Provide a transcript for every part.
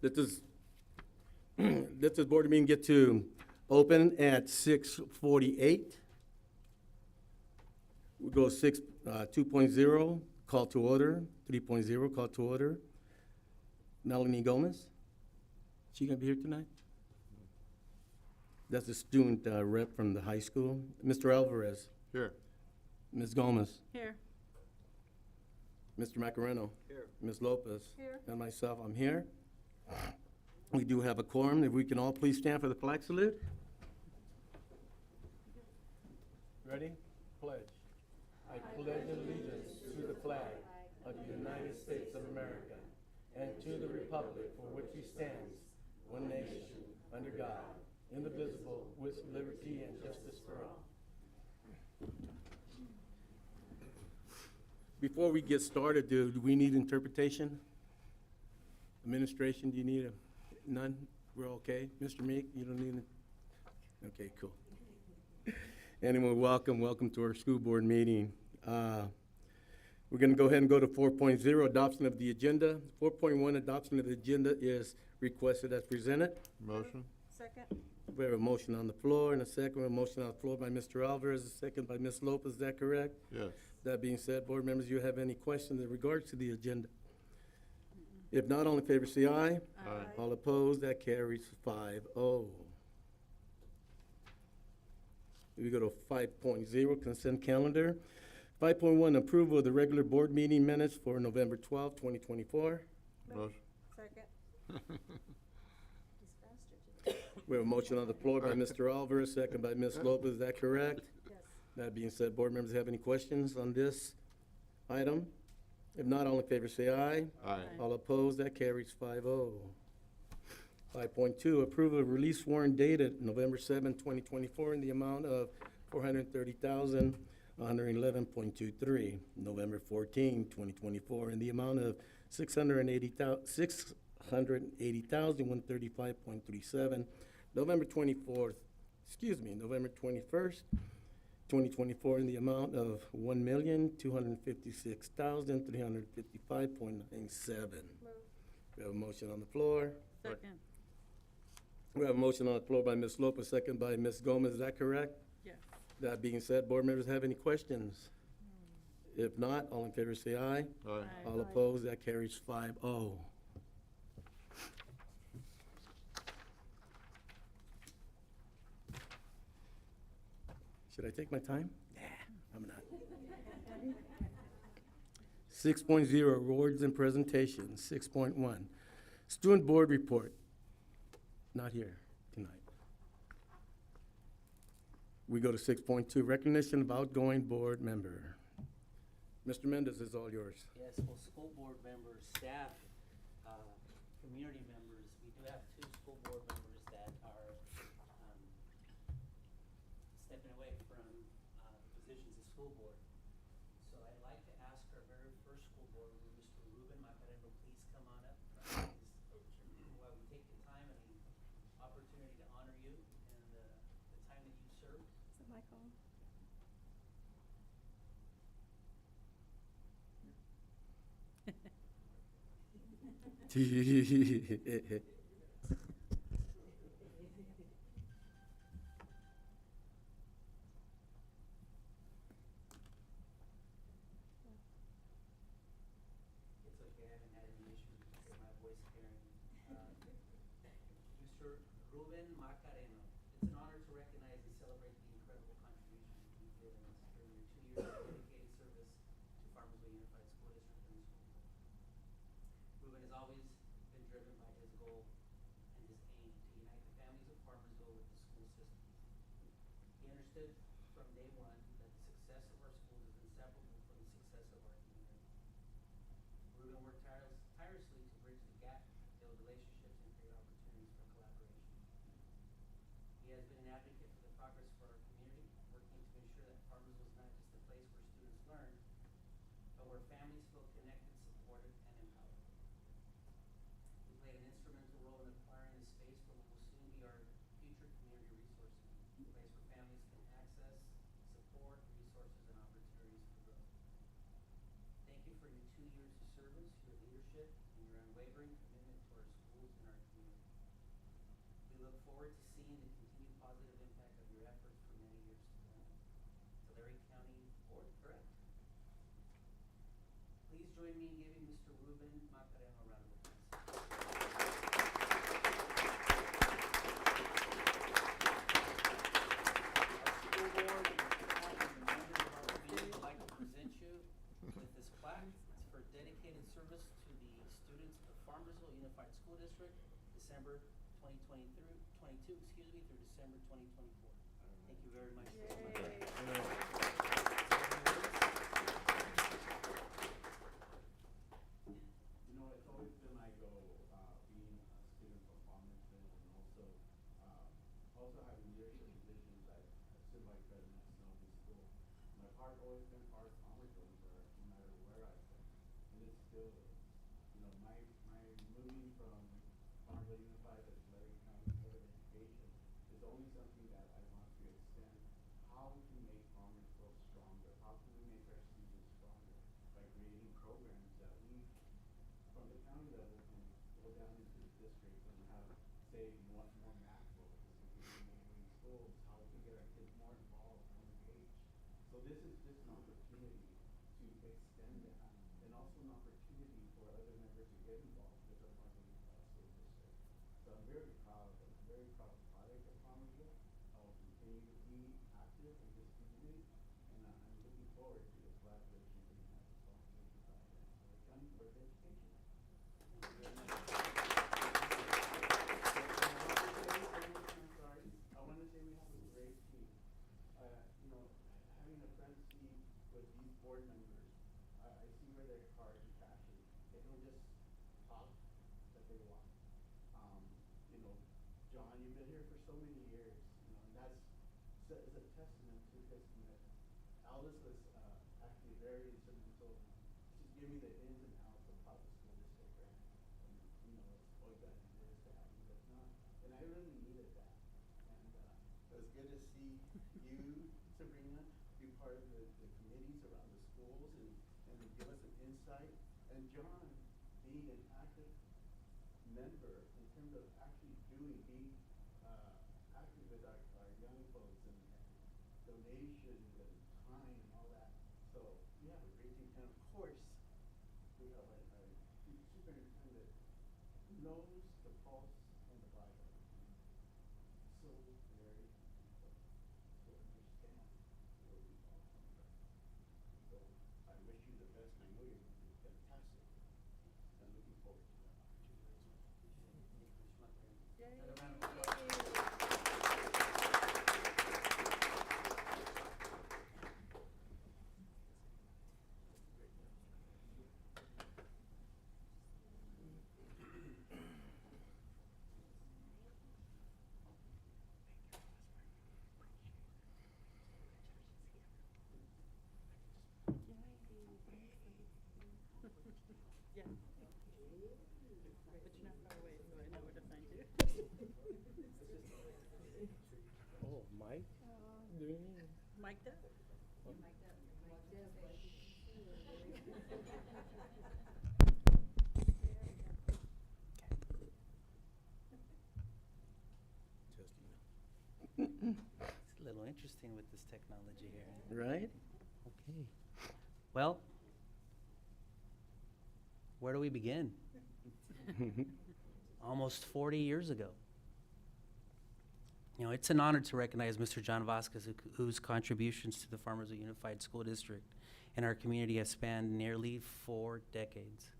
Let this, let this board meeting get to open at 6:48. We go 2.0, call to order, 3.0, call to order. Melanie Gomez, she gonna be here tonight? That's the student rep from the high school. Mr. Alvarez, Here. Ms. Gomez, Here. Mr. Macareno. Here. Ms. Lopez. Here. And myself, I'm here. We do have a quorum. If we can all please stand for the flag salute. Ready? Pledge. I pledge allegiance to the flag of the United States of America and to the republic for which it stands, one nation, under God, indivisible, with liberty and justice for all. Before we get started, do we need interpretation? Administration, do you need none? We're okay? Mr. Meek, you don't need it? Okay, cool. Anyone, welcome to our school board meeting. We're gonna go ahead and go to 4.0, adoption of the agenda. 4.1, adoption of the agenda is requested as presented. Motion? Second. We have a motion on the floor and a second. We have a motion on the floor by Mr. Alvarez, a second by Ms. Lopez. Is that correct? Yes. That being said, board members, you have any questions in regards to the agenda? If not, all in favor say aye. Aye. All opposed, that carries 5-0. We go to 5.0, consent calendar. 5.1, approval of the regular board meeting minutes for November 12, 2024. Motion? Second. We have a motion on the floor by Mr. Alvarez, second by Ms. Lopez. Is that correct? Yes. That being said, board members have any questions on this item? If not, all in favor say aye. Aye. All opposed, that carries 5-0. 5.2, approval of release warrant dated November 7, 2024 in the amount of $430,111.23. November 14, 2024 in the amount of $680,135.37. November 21st, 2024 in the amount of $1,256,355.97. We have a motion on the floor. Second. We have a motion on the floor by Ms. Lopez, second by Ms. Gomez. Is that correct? Yes. That being said, board members have any questions? If not, all in favor say aye. Aye. All opposed, that carries 5-0. Should I take my time? Nah, I'm not. 6.0, awards and presentations. 6.1, student board report. Not here tonight. We go to 6.2, recognition of outgoing board member. Mr. Mendez is all yours. Yes, well, school board members, staff, community members, we do have two school board members that are stepping away from the positions of school board. So I'd like to ask our very first school board member, Mr. Ruben Macareno, please come on up. While we take the time and the opportunity to honor you and the time that you served. Is it my call? It's okay, I haven't had any issues with my voice carrying. Mr. Ruben Macareno, it's an honor to recognize and celebrate the incredible contributions you've given us during your 2 years of dedicated service to Farmersville Unified School District and the school board. Ruben has always been driven by his goal and his aim to unite the families of Farmersville with the school system. He understood from day one that the success of our schools is inseparable from the success of our community. Ruben worked tirelessly to bridge the gap, build relationships, and create opportunities for collaboration. He has been an advocate for the progress for our community, working to ensure that Farmersville is not just a place where students learn, but where families feel connected, supported, and empowered. He played an instrumental role in acquiring the space for what will soon be our future community resource center, a place where families can access, support, resources, and opportunities for growth. Thank you for your 2 years of service, your leadership, and your unwavering commitment to our schools and our the continued positive impact of your efforts for many years to come. Tulare County Board, correct? Please join me in giving Mr. Ruben Macareno a round of applause. Our school board and the members of our community would like to present you with this plaque. It's for dedicated service to the students of Farmersville Unified School District, December 2022, through December 2024. Thank you very much. Mr. Macareno. You know, it's always been my goal, being a student from Farmersville and also having leadership positions at Sylvia Credit National School. My heart always been part of Farmersville no matter where I've been, and it still is. You know, my moving from Farmersville Unified to Tulare County Board of Education is only something that I want to extend. How we can make Farmersville stronger? How can we make our students stronger by creating programs that we from the county level can go down into the district and have, say, more math books, in schools, how we can get our kids more involved, more engaged. So this is just an opportunity to extend that, and also an opportunity for other members to get involved with the Farmersville School District. So I'm very proud of product of Farmersville. I will continue to be active in this community, and I'm looking forward to the collaboration we have with Farmersville and the County Board of Education. I want to say we have a great team. You know, having a friendship with these board members, I see where their heart and passion. They don't just talk, but they walk. You know, John, you've been here for so many years, you know, and that's is a testament to his commitment. Aldous was actually very instrumental. Just give me the ins and outs of how the school district ran. And, you know, it's always got to do this, to have this, not. And I really needed that. And it was good to see you, Sabrina, be part of the committees around the schools and give us an insight. And John, being an active member in terms of actually being active with our young folks and donations and time and all that. So we have a great team. And of course, we have a superintendent who knows the pulse and the vibe of the community. So very important to understand where we all come from. So I wish you the best, and I know you're going to do fantastic. I'm looking forward to that opportunity. Another round of applause. Yeah. But you're not far away, so I know where to find you. Oh, Mike? Mic'd up? It's a little interesting with this technology here. Right? Okay. Well, where do we begin? Almost 40 years ago. You know, it's an honor to recognize Mr. John Vasquez, whose contributions to the Farmersville Unified School District and our community have spanned nearly 4 decades.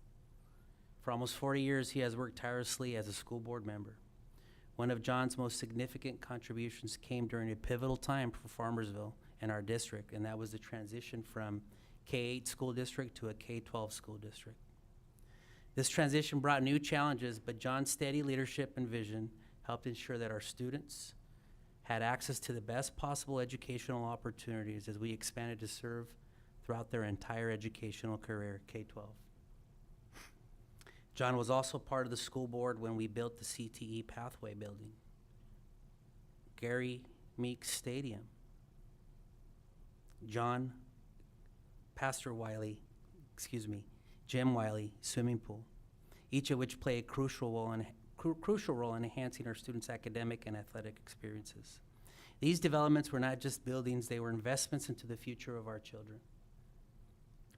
For almost 40 years, he has worked tirelessly as a school board member. One of John's most significant contributions came during a pivotal time for Farmersville and our district, and that was the transition from K-8 school district to a K-12 school district. This transition brought new challenges, but John's steady leadership and vision helped ensure that our students had access to the best possible educational opportunities as we expanded to serve throughout their entire educational career, K-12. John was also part of the school board when we built the CTE Pathway building, Gary Meeks Stadium, Jim Wiley swimming pool, each of which play a crucial crucial role in enhancing our students' academic and athletic experiences. These developments were not just buildings, they were investments into the future of our children,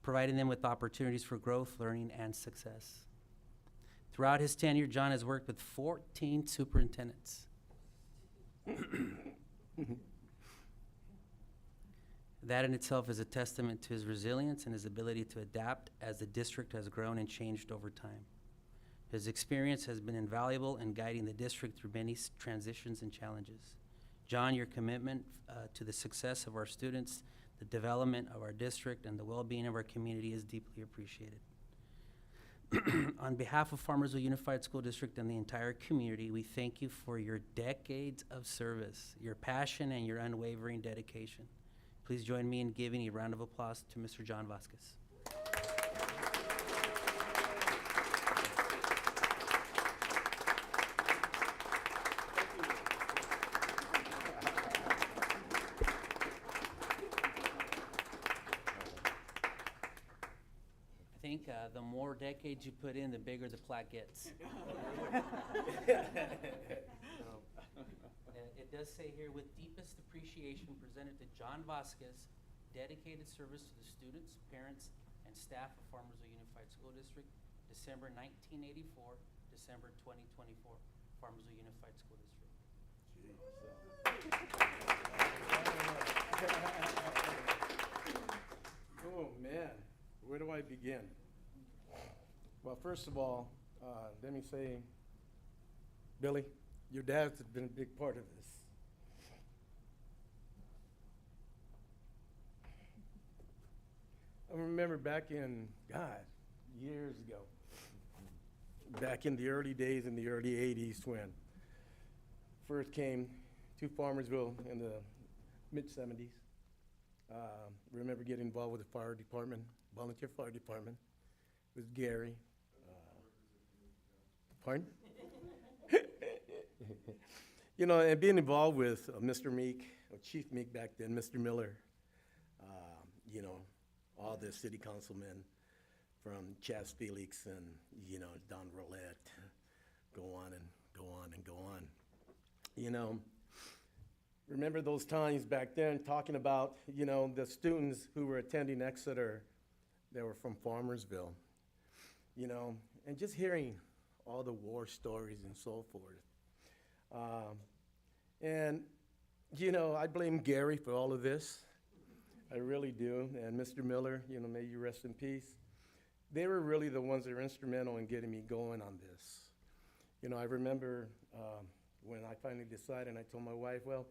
providing them with opportunities for growth, learning, and success. Throughout his tenure, John has worked with 14 superintendents. That in itself is a testament to his resilience and his ability to adapt as the district has grown and changed over time. His experience has been invaluable in guiding the district through many transitions and challenges. John, your commitment to the success of our students, the development of our district, and the well-being of our community is deeply appreciated. On behalf of Farmersville Unified School District and the entire community, we thank you for your decades of service, your passion, and your unwavering dedication. Please join me in giving a round of applause to Mr. John Vasquez. I think the more decades you put in, the bigger the plaque gets. It does say here, with deepest appreciation presented to John Vasquez, dedicated service to the students, parents, and staff of Farmersville Unified School District, December 1984, December 2024, Farmersville Unified School District. Oh, man, where do I begin? Well, first of all, let me say, Billy, your dad's been a big part of this. I remember back in, God, years ago, back in the early days, in the early 80s, when first came to Farmersville in the mid-70s. Remember getting involved with the fire department, volunteer fire department, with Gary. Pardon? You know, and being involved with Mr. Meek, or Chief Meek back then, Mr. Miller, you know, all the city councilmen from Chaz Felix and, you know, Don Roulette, go on and go on and go on. You know, remember those times back then talking about, you know, the students who were attending Exeter that were from Farmersville, you know, and just hearing all the war stories and so forth. And, you know, I blame Gary for all of this. I really do. And Mr. Miller, you know, may you rest in peace. They were really the ones that were instrumental in getting me going on this. You know, I remember when I finally decided, and I told my wife, well,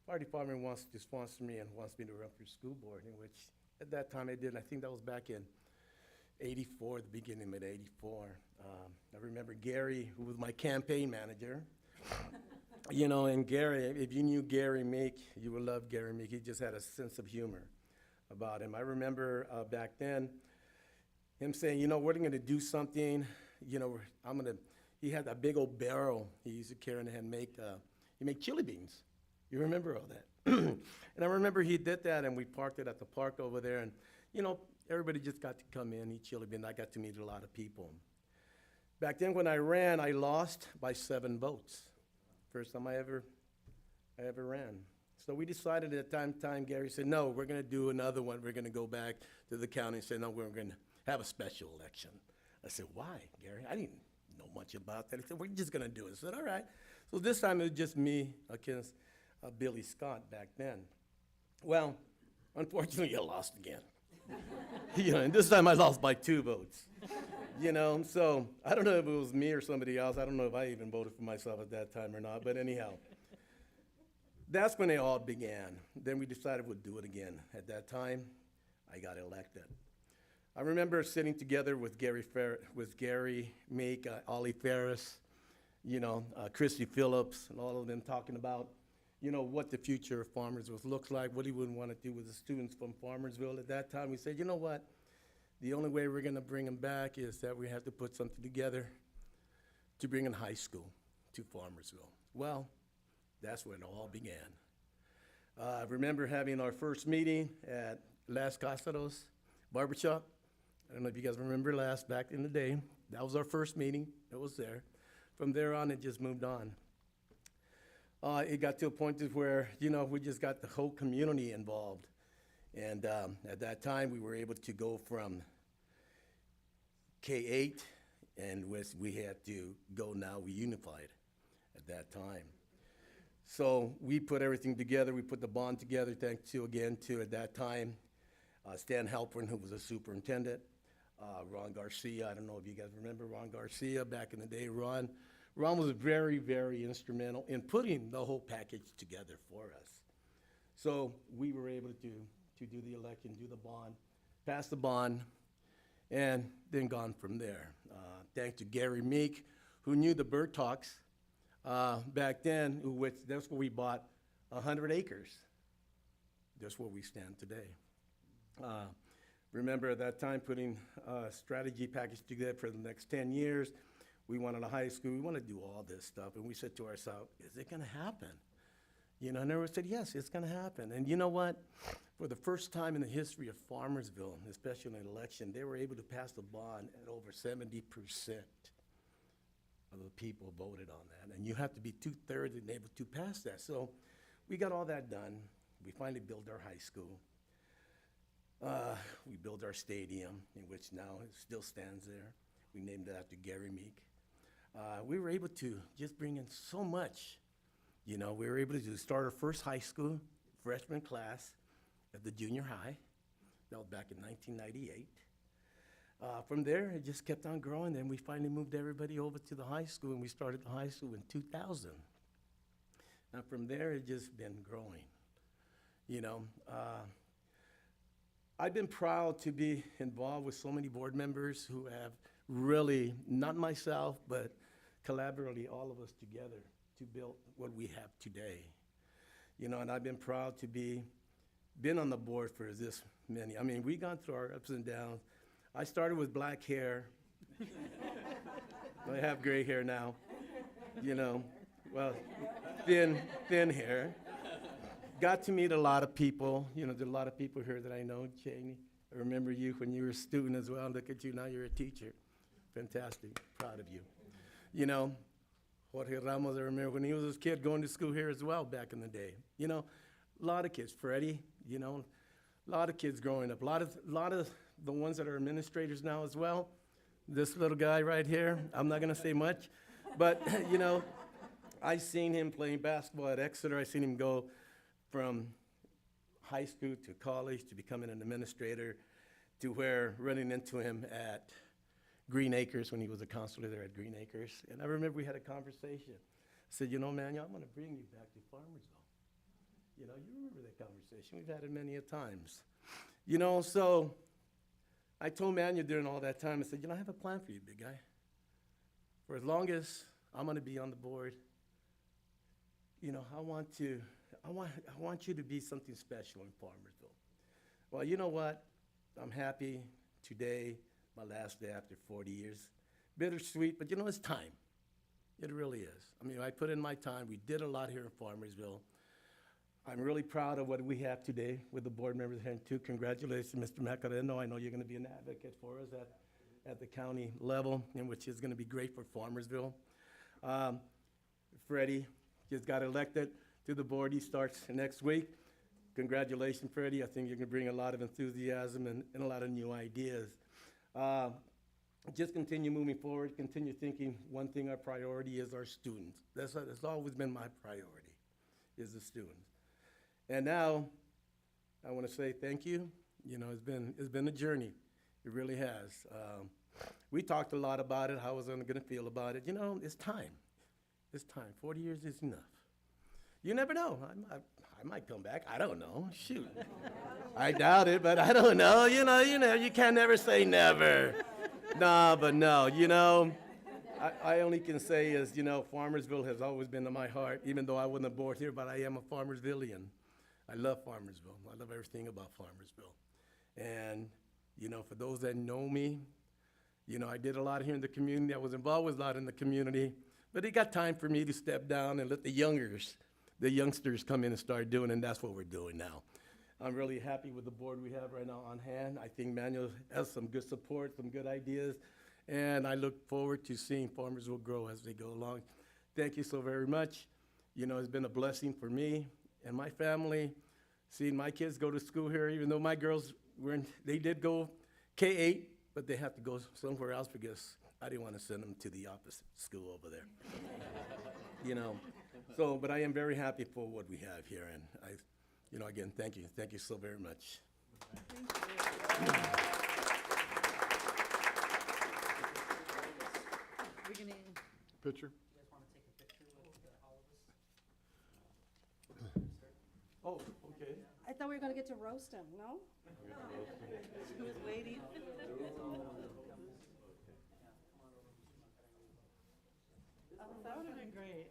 fire department wants to sponsor me and wants me to run for school board, in which at that time I did. I think that was back in 84, the beginning of 84. I remember Gary, who was my campaign manager. You know, and Gary, if you knew Gary Meek, you would love Gary Meek. He just had a sense of humor about him. I remember back then him saying, you know, we're going to do something. You know, he had that big old barrel he used to carry in and he made chili beans. You remember all that? And I remember he did that, and we parked it at the park over there. And, you know, everybody just got to come in, eat chili beans. I got to meet a lot of people. Back then when I ran, I lost by 7 votes. First time I ever ran. So we decided at that time, Gary said, no, we're going to do another one. We're going to go back to the county and say, no, we're going to have a special election. I said, why, Gary? I didn't know much about that. He said, we're just going to do it. I said, all right. So this time it was just me against Billy Scott back then. Well, unfortunately, I lost again. You know, and this time I lost by 2 votes. You know, so I don't know if it was me or somebody else. I don't know if I even voted for myself at that time or not, but anyhow. That's when it all began. Then we decided we'd do it again. At that time, I got elected. I remember sitting together with Gary Meek, Ollie Ferris, you know, Christy Phillips, and all of them talking about, you know, what the future of Farmersville looks like, what he would want to do with the students from Farmersville. At that time, we said, you know what? The only way we're going to bring them back is that we have to put something together to bring in high school to Farmersville. Well, that's when it all began. I remember having our first meeting at Las Casados Barbershop. I don't know if you guys remember back in the day. That was our first meeting. It was there. from there on, it just moved on. It got to a point to where, you know, we just got the whole community involved. And at that time, we were able to go from K-8, and we had to go now, we unified at that time. So we put everything together, we put the bond together, thanks to, again, to, at that time, Stan Halpern, who was a superintendent, Ron Garcia, I don't know if you guys remember Ron Garcia back in the day. Ron was very, very instrumental in putting the whole package together for us. So we were able to do the election, do the bond, pass the bond, and then gone from there. Thanks to Gary Meek, who knew the Bird Talks back then, which that's where we bought 100 acres. That's where we stand today. Remember at that time putting a strategy package together for the next 10 years. We wanted a high school, we want to do all this stuff, and we said to ourselves, is it gonna happen? You know, and everyone said, yes, it's gonna happen. And you know what? For the first time in the history of Farmersville, especially in an election, they were able to pass the bond at over 70% of the people voted on that. And you have to be 2/3 and able to pass that. So we got all that done. We finally built our high school. We built our stadium, in which now it still stands there. We named it after Gary Meek. We were able to just bring in so much. You know, we were able to start our first high school freshman class at the junior high. That was back in 1998. From there, it just kept on growing. Then we finally moved everybody over to the high school, and we started the high school in 2000. And from there, it's just been growing. You know, I've been proud to be involved with so many board members who have really, not myself, but collaboratively, all of us together to build what we have today. You know, and I've been proud to been on the board for this many. I mean, we gone through our ups and downs. I started with black hair. I have gray hair now, you know, well, thin hair. Got to meet a lot of people. You know, there's a lot of people here that I know. Cheney, I remember you when you were a student as well. Look at you, now you're a teacher. Fantastic, proud of you. You know, Jorge Ramos, I remember when he was a kid going to school here as well back in the day. You know, a lot of kids. Freddie, you know, a lot of kids growing up. A lot of the ones that are administrators now as well. This little guy right here, I'm not gonna say much, but you know, I seen him playing basketball at Exeter. I seen him go from high school to college to becoming an administrator to where running into him at Green Acres when he was a counselor there at Green Acres. And I remember we had a conversation. I said, you know, man, I'm gonna bring you back to Farmersville. You know, you remember that conversation. We've had it many a times. You know, so I told Manuel during all that time, I said, you know, I have a plan for you, big guy. For as long as I'm gonna be on the board, you know, I want you to be something special in Farmersville. Well, you know what? I'm happy today, my last day after 40 years. Bittersweet, but you know, it's time. It really is. I mean, I put in my time. We did a lot here in Farmersville. I'm really proud of what we have today with the board members here too. Congratulations, Mr. Macareno. I know you're gonna be an advocate for us at the county level, and which is gonna be great for Farmersville. Freddie just got elected to the board. He starts next week. Congratulations, Freddie. I think you're gonna bring a lot of enthusiasm and a lot of new ideas. Just continue moving forward, continue thinking. One thing, our priority is our students. That's always been my priority, is the students. And now, I wanna say thank you. You know, it's been a journey. It really has. We talked a lot about it, how I was gonna feel about it. You know, it's time. It's time. 40 years is enough. You never know. I might come back. I don't know. Shoot. I doubt it, but I don't know. You know, you can't never say never. No, but no, you know, I only can say is, you know, Farmersville has always been in my heart, even though I wasn't born here, but I am a Farmersvillian. I love Farmersville. I love everything about Farmersville. And, you know, for those that know me, you know, I did a lot here in the community. I was involved with a lot in the community, but it got time for me to step down and let the youngsters come in and start doing, and that's what we're doing now. I'm really happy with the board we have right now on hand. I think Manuel has some good support, some good ideas, And I look forward to seeing Farmersville grow as they go along. Thank you so very much. You know, it's been a blessing for me and my family, seeing my kids go to school here, even though my girls they did go K-8, but they have to go somewhere else because I didn't want to send them to the opposite school over there. You know, so, but I am very happy for what we have here, and you know, again, thank you so very much. We're gonna, Picture? You guys wanna take a picture with all of us? Oh, okay. I thought we were gonna get to roast him, no? who was waiting? That would have been great.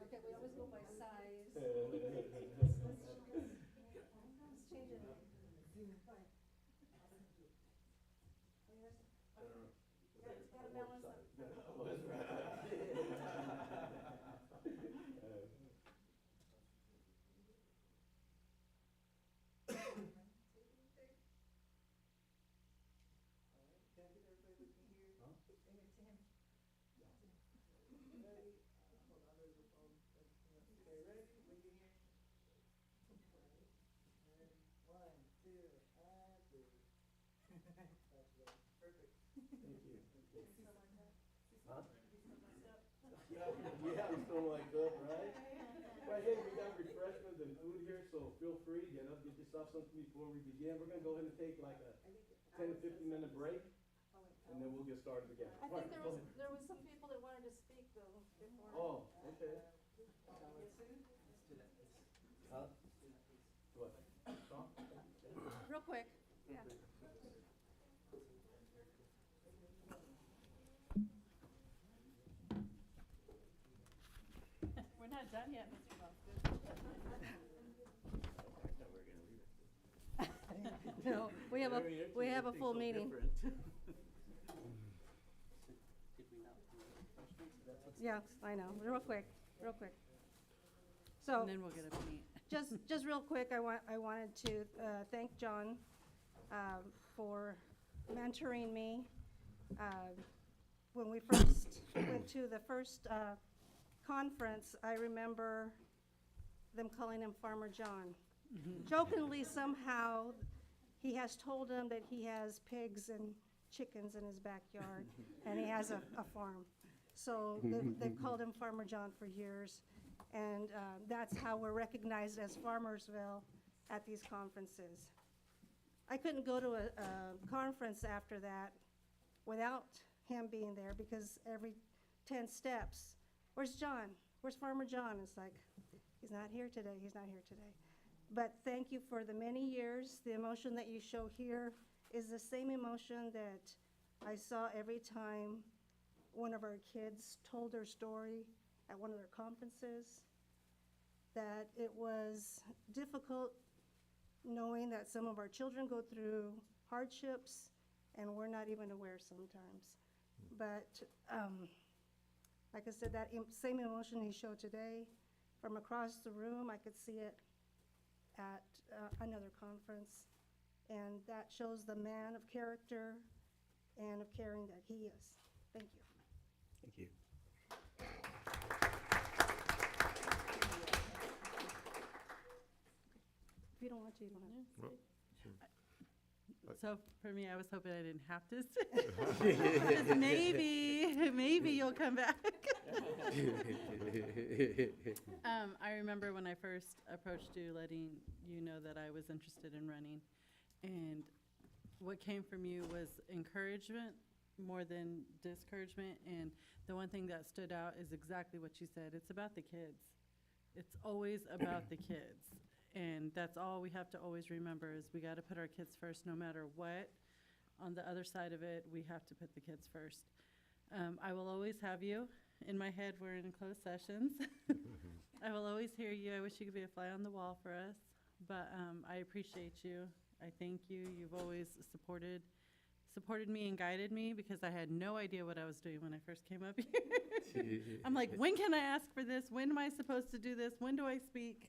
Okay, we always go by size. Let's change it. Yeah, it's gotta balance out. Yeah, something like that, right? Well, hey, we got refreshments and food here, so feel free, get up, get yourself something before we begin. We're gonna go ahead and take like a 10 to 15-minute break, and then we'll get started again. I All right, think go ahead. there was some people that wanted to speak though before. Oh, okay. Let's do that, please. Huh? What? Tom? Real quick, yeah. We're not done yet, Mr. Boston. No, we have a full meeting. Did we not do refreshments? That's what's. Yeah, I know, real quick. So. And then we'll get a meet. Just real quick, I wanted to thank John for mentoring me. When we first went to the first conference, I remember them calling him Farmer John. Jokingly somehow, he has told them that he has pigs and chickens in his backyard, and he has a farm. So they've called him Farmer John for years. And that's how we're recognized as Farmersville at these conferences. I couldn't go to a conference after that without him being there because every 10 steps, where's John? Where's Farmer John? It's like, he's not here today, he's not here today. But thank you for the many years. The emotion that you show here is the same emotion that I saw every time one of our kids told their story at one of their conferences, that it was difficult knowing that some of our children go through hardships and we're not even aware sometimes. But like I said, that same emotion he showed today, from across the room, I could see it at another conference. And that shows the man of character and of caring that he is. Thank you. Thank you. If you don't want to, you don't have to. So for me, I was hoping I didn't have to say. Because maybe you'll come back. I remember when I first approached you, letting you know that I was interested in running. And what came from you was encouragement more than discouragement. And the one thing that stood out is exactly what you said. It's about the kids. It's always about the kids. And that's all we have to always remember is we got to put our kids first no matter what. On the other side of it, we have to put the kids first. I will always have you in my head. We're in closed sessions. I will always hear you. I wish you could be a fly on the wall for us. But I appreciate you. I thank you. You've always supported me and guided me because I had no idea what I was doing when I first came up here. I'm like, when can I ask for this? When am I supposed to do this? When do I speak?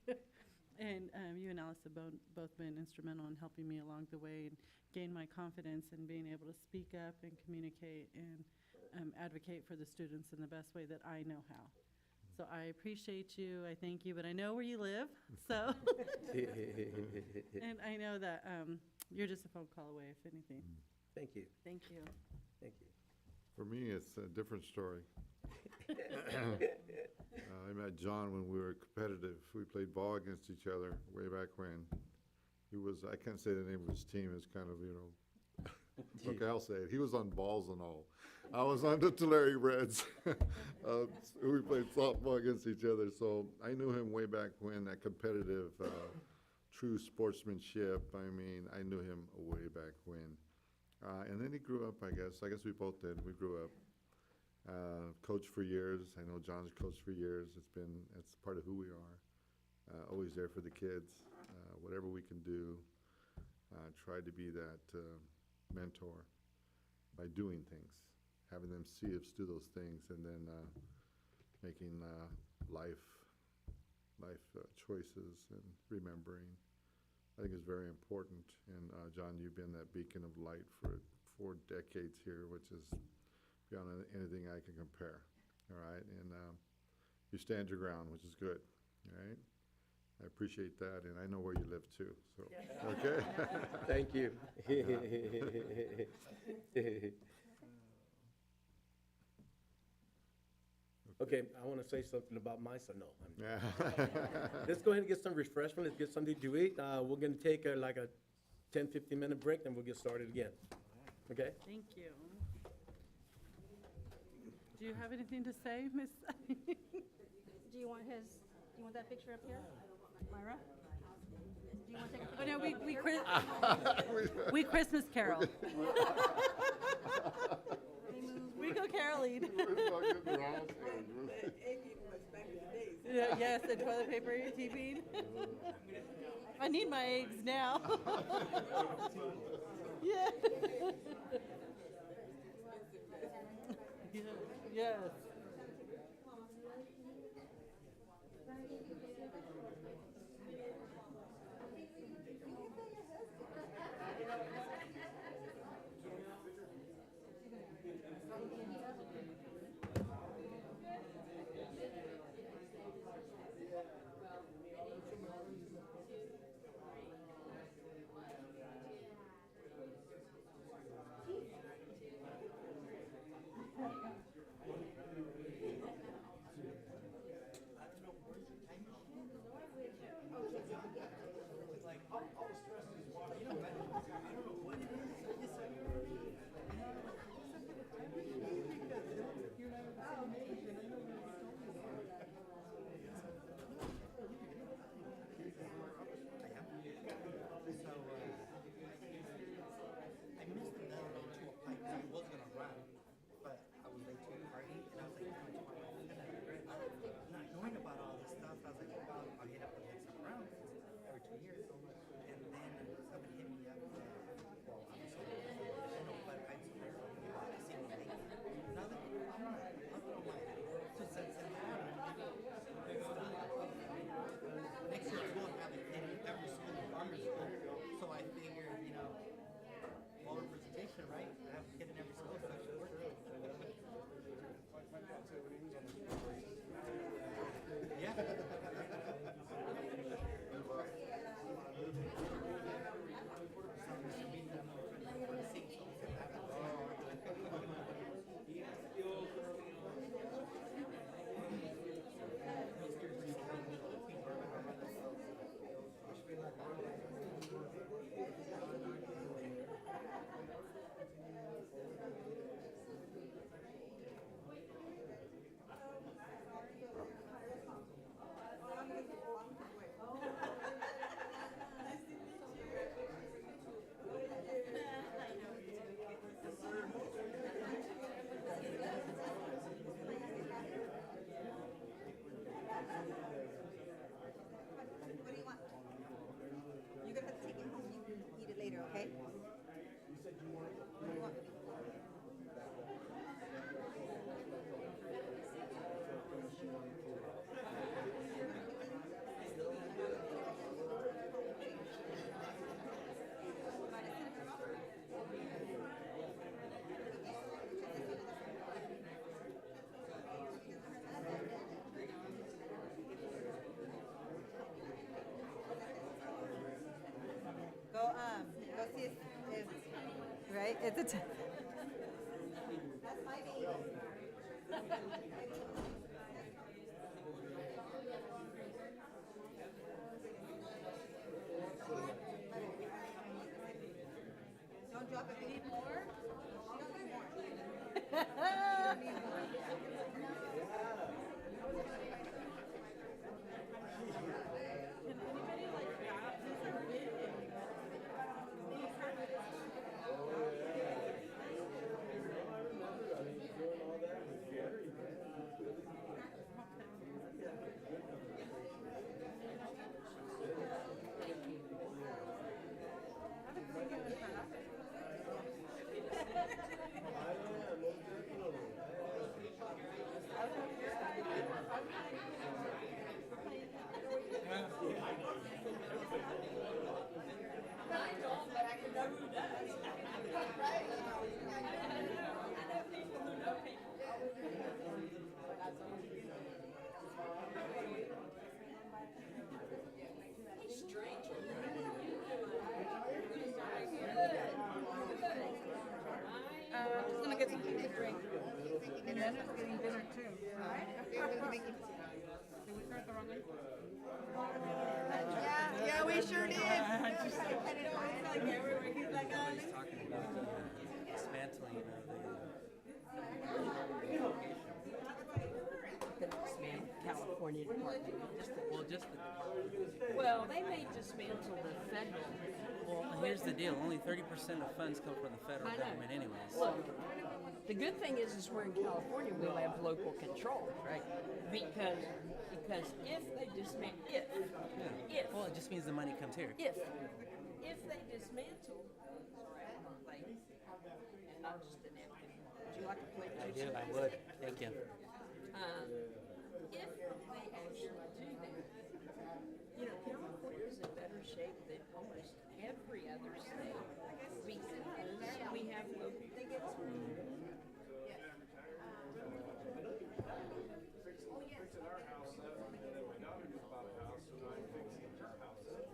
And you and Alice have both been instrumental in helping me along the way and gain my confidence in being able to speak up and communicate and advocate for the students in the best way that I know how. So I appreciate you, I thank you, but I know where you live, so. And I know that you're just a phone call away, if anything. Thank you, Thank you. thank you. For me, it's a different story. I met John when we were competitive. We played ball against each other way back when. He was, I can't say the name of his team, it's kind of, okay, I'll say it. He was on balls and all. I was on the Tulare Reds. We played softball against each other, so I knew him way back when, that competitive, true sportsmanship. I mean, I knew him way back when. And then he grew up, I guess. I guess we both did. We grew up. Coached for years. I know John's coached for years. It's part of who we are. Always there for the kids. Whatever we can do, try to be that mentor by doing things, having them see us do those things, and then making life choices and remembering. I think it's very important. And John, you've been that beacon of light for 4 decades here, which is beyond anything I can compare. All right, and you stand your ground, which is good. All right, I appreciate that, and I know where you live too. So okay. Thank you. Okay, I want to say something about my son. No, let's go ahead and get some refreshment. Let's get something to eat. We're going to take like a 10, 15-minute break, then we'll get started again. Okay? Thank you. Do you have anything to say, Miss? Do you want that picture up here? Myra? Do you want to take a Oh, picture? no, we Christmas carol. We go caroling. Yeah, yes, and toilet paper, TV. I need my eggs now. Yeah. Yes. it's a Don't drop it, you need more? just gonna get something to drink. And then it's getting dinner too. Did we start the wrong way? Yeah, we sure did. Everybody's talking about the dismantling of California Department. just the, Well, they may dismantle the federal. well, here's the deal, only 30% of funds come from the federal I know. government anyways. Look, the good thing is we're in California, we'll have local control, right? Because if they Well, it just means the money comes here. if they dismantle, like, and not just a napkin. Would you like a plate? I do, I would, thank you. If they actually do that, you know, California is in better shape than almost every other state because we have local. Fixing our house up, and then my daughter just bought a house, so now I'm fixing her house up.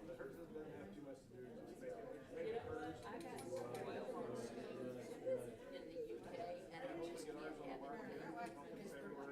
But hers doesn't have too much to do, just make it hers. I got 12 students in the UK, and I just can't have it because they're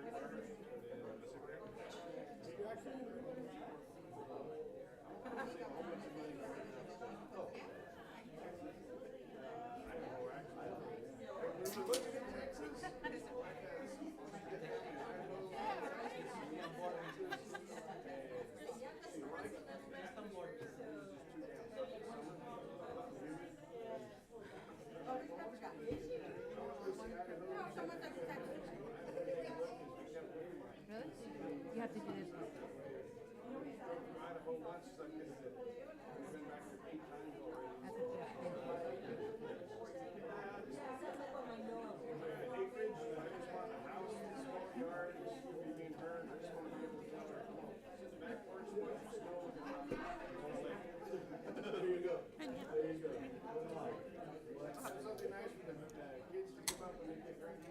You have to do this. I had a whole bunch, so I guess that we've been back there 8 times already. Acreage, I just want a house, a small yard, it's gonna be me and her, and I just wanna be able to tell her, sit in the back porch, watch the snow, and then I'll like, there you go. There you go. We'll have something nice for the kids to come up when they get ready.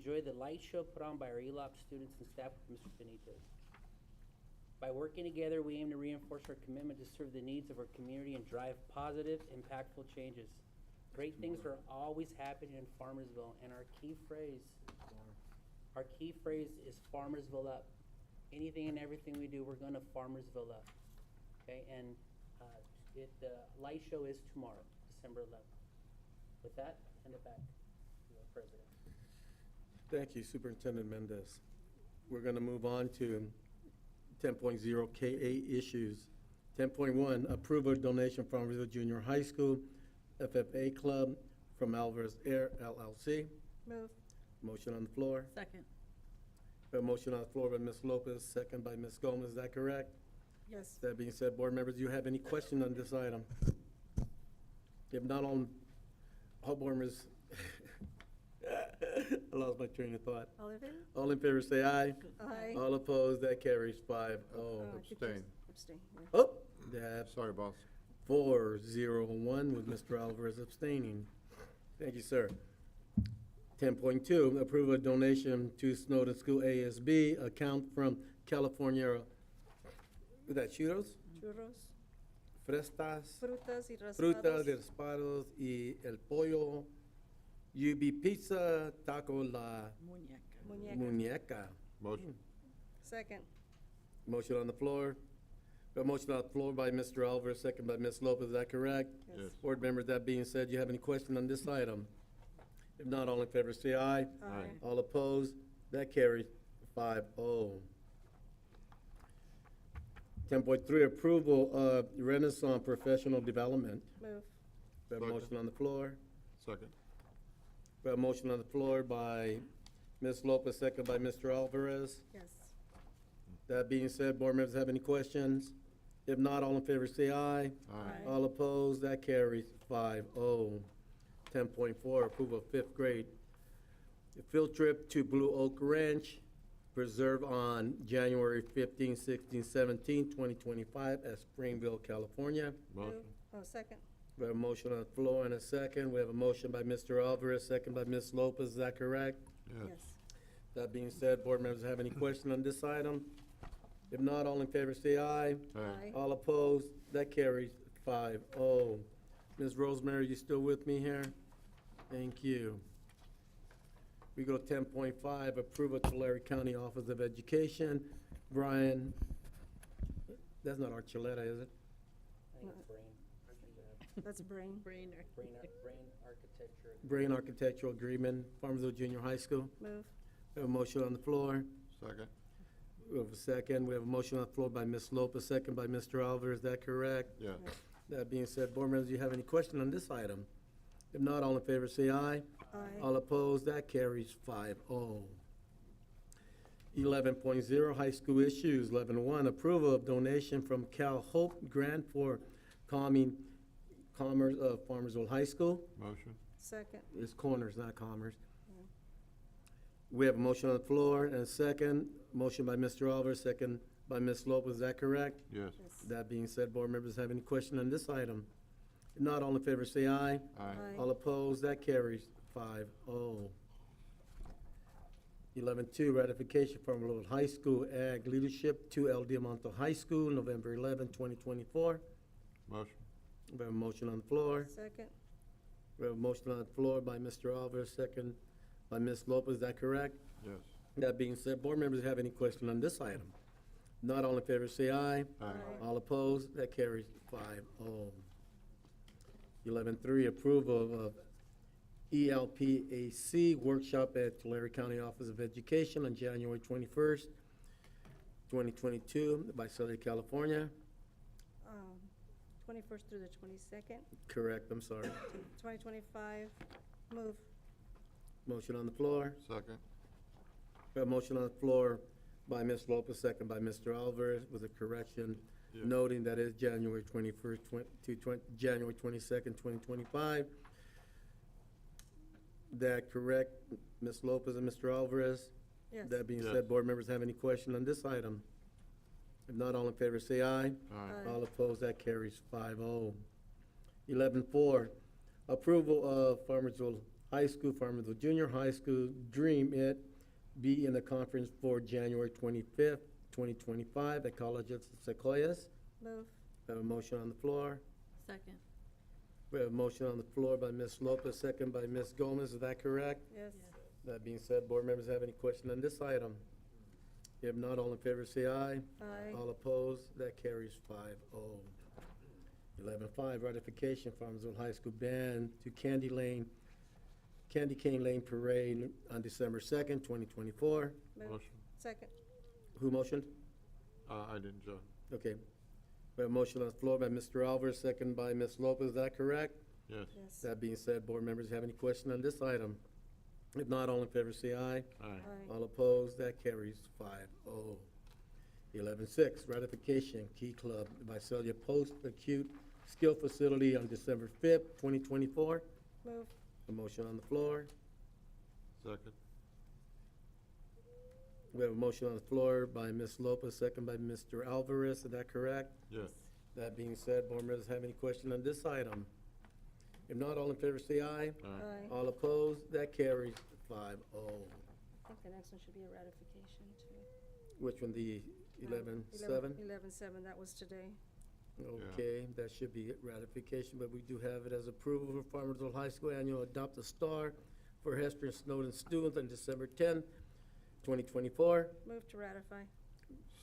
enjoy the light show put on by our ELOP students and staff with Mr. Benitez. By working together, we aim to reinforce our commitment to serve the needs of our community and drive positive, impactful changes. Great things are always happening in Farmersville, and our key phrase is Farmersville up. Anything and everything we do, we're gonna Farmersville up. Okay, and the light show is tomorrow, December 11th. With that, hand it back to the president. Thank you, Superintendent Mendez. We're gonna move on to 10.0 K8 issues. 10.1, approval of donation from Farmersville Junior High School FFA Club from Alvarez Air LLC. Move. Motion on the floor. Second. A motion on the floor by Ms. Lopez, second by Ms. Gomez. Is that correct? Yes. That being said, board members, do you have any question on this item? If not, all board members, I lost my train of thought. All in favor? All in favor, say aye. Aye. All opposed, that carries 5-0. Oh, I could Abstain. just Abstain, yeah. Oh, that's Sorry, boss. 4-0-1 with Mr. Alvarez abstaining. Thank you, sir. 10.2, approve a donation to Snowden School ASB account from California. Is that churros? Churros, Frestas, frutas y frutas, raspados. raspados y el pollo. UB Pizza, Taco La Muñeca. Muñeca. Muñeca. Motion. Second. Motion on the floor. A motion on the floor by Mr. Alvarez, second by Ms. Lopez. Is that correct? Yes. Board members, that being said, you have any question on this item? If not, all in favor say aye. Aye. All opposed, that carries 5-0. 10.3, approval of Renaissance Professional Development. Move. We have a Second. motion on the floor. Second. We have a motion on the floor by Ms. Lopez, second by Mr. Alvarez. Yes. That being said, board members have any questions? If not, all in favor say aye. Aye. All opposed, that carries 5-0. 10.4, approval of fifth grade. A field trip to Blue Oak Ranch Preserve on January 15, 16, 17, 2025 at Springville, California. Motion. Oh, second. We have a motion on the floor and a second. We have a motion by Mr. Alvarez, second by Ms. Lopez. Is that correct? Yes. Yes. That being said, board members have any question on this item? If not, all in favor say aye. Aye. All opposed, that carries 5-0. Ms. Rosemary, you still with me here? Thank you. We go to 10.5, approval to Tulare County Office of Education. Brian, that's not Archuleta, is it? I think it's Brain. That's brain. Brainer. Brain Architecture. Brain Architectural Agreement, Farmersville Junior High School. Move. We have a motion on the floor. Second. We have a second. We have a motion on the floor by Ms. Lopez, second by Mr. Alvarez. Is that correct? Yeah. That being said, board members, do you have any question on this item? If not, all in favor say aye. Aye. All opposed, that carries 5-0. 11.0, high school issues. 11.1, approval of donation from Cal Hope Grant for calming commerce of Farmersville High School. Motion. Second. It's Corners, not Commerce. We have a motion on the floor and a second. Motion by Mr. Alvarez, second by Ms. Lopez. Is that correct? Yes. Yes. That being said, board members have any question on this item? If not, all in favor say aye. Aye. All opposed, that carries 5-0. 11.2, ratification from Little High School Ag Leadership to El Diamante High School, November 11, 2024. Motion. We have a motion on the floor. Second. We have a motion on the floor by Mr. Alvarez, second by Ms. Lopez. Is that correct? Yes. That being said, board members have any question on this item? Not all in favor say aye. Aye. All opposed, that carries 5-0. 11.3, approval of ELPAC workshop at Tulare County Office of Education on January 21st, 2022 by Southern California. 21st through the 22nd, Correct, I'm sorry. 2025. Move. Motion on the floor. Second. We have a motion on the floor by Ms. Lopez, second by Mr. Alvarez, with a correction Yeah. noting that it's January 21st to January 22nd, 2025. That correct, Ms. Lopez and Mr. Alvarez? Yes. That being Yes. said, board members have any question on this item? If not, all in favor say aye. Aye. All opposed, that carries 5-0. 11.4, approval of Farmersville High School, Farmersville Junior High School, Dream It, be in the conference for January 25th, 2025 at College of Sequoias. Move. We have a motion on the floor. Second. We have a motion on the floor by Ms. Lopez, second by Ms. Gomez. Is that correct? Yes. That being said, board members have any question on this item? If not, all in favor say aye. Aye. All opposed, that carries 5-0. 11.5, ratification, Farmersville High School band to Candy Cane Lane Parade on December 2nd, 2024. Move. Motion. Second. Who motioned? I didn't, John. Okay. We have a motion on the floor by Mr. Alvarez, second by Ms. Lopez. Is that correct? Yes. Yes. That being said, board members have any question on this item? If not, all in favor say aye. Aye. Aye. All opposed, that carries 5-0. 11.6, ratification, Key Club, Visalia Post-Acute Skill Facility on December 5th, 2024. Move. A motion on the floor. Second. We have a motion on the floor by Ms. Lopez, second by Mr. Alvarez. Is that correct? Yes. That being said, board members have any question on this item? If not, all in favor say aye. Aye. All opposed, that carries 5-0. I think the next one should be a ratification too. Which one, the 11.7? 11.7, that was today. Okay, that should be ratification, but we do have it as approval for Farmersville High School Annual Adopt a Star for Hesper and Snowden students on December 10th, 2024. Move to ratify.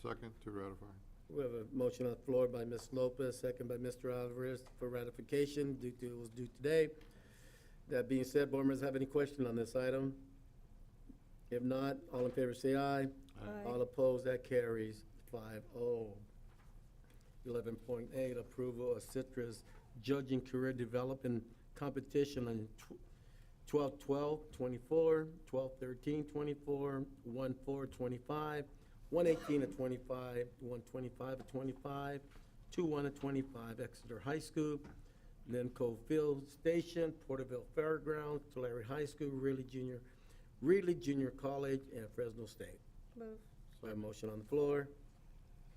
Second to ratify. We have a motion on the floor by Ms. Lopez, second by Mr. Alvarez for ratification due to, it was due today. That being said, board members have any question on this item? If not, all in favor say aye. Aye. All opposed, that carries 5-0. 11.8, approval of Citrus Judging Career Development Competition on 12/12/24, 12/13/24, 1/4/25, 1/18/25, 1/25/25, 2/1/25, Exeter High School, Limco Field Station, Porterville Fairgrounds, Tulare High School, Reedley Junior College, and Fresno State. Move. We have a motion on the floor.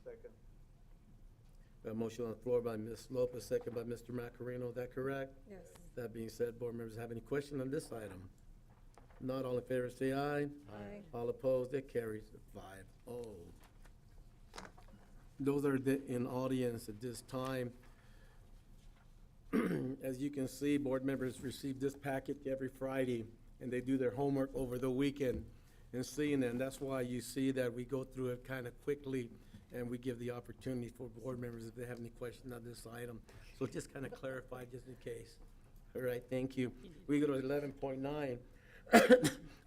Second. We have a motion on the floor by Ms. Lopez, second by Mr. Macareno. Is that correct? Yes. That being said, board members have any question on this item? Not all in favor, say aye. Aye. All opposed, it carries 5-0. Those are in audience at this time. As you can see, board members receive this packet every Friday, and they do their homework over the weekend and seeing it. And that's why you see that we go through it kind of quickly, and we give the opportunity for board members if they have any questions on this item. So just kind of clarify just in case. All right, thank you. We go to 11.9.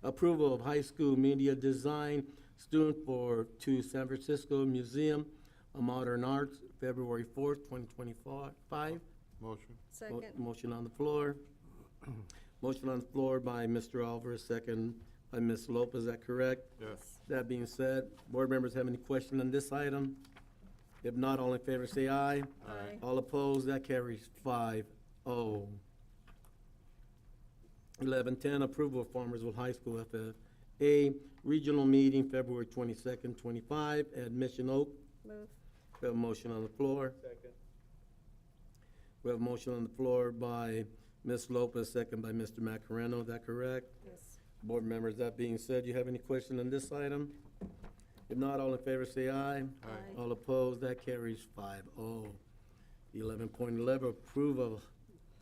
Approval of high school media design student to San Francisco Museum of Modern Arts, February 4th, 2025. Motion. Second. Motion on the floor. Motion on the floor by Mr. Alvarez, second by Ms. Lopez. Is that correct? Yes. That being said, board members have any question on this item? If not, all in favor say aye. Aye. All opposed, that carries 5-0. 11.10, approval of Farmersville High School FFA Regional Meeting, February 22nd, 25, at Mission Oak. Move. We have a motion on the floor. Second. We have a motion on the floor by Ms. Lopez, second by Mr. Macareno. Is that correct? Yes. Board members, that being said, you have any question on this item? If not, all in favor say aye. Aye. All opposed, that carries 5-0. 11.11, approve of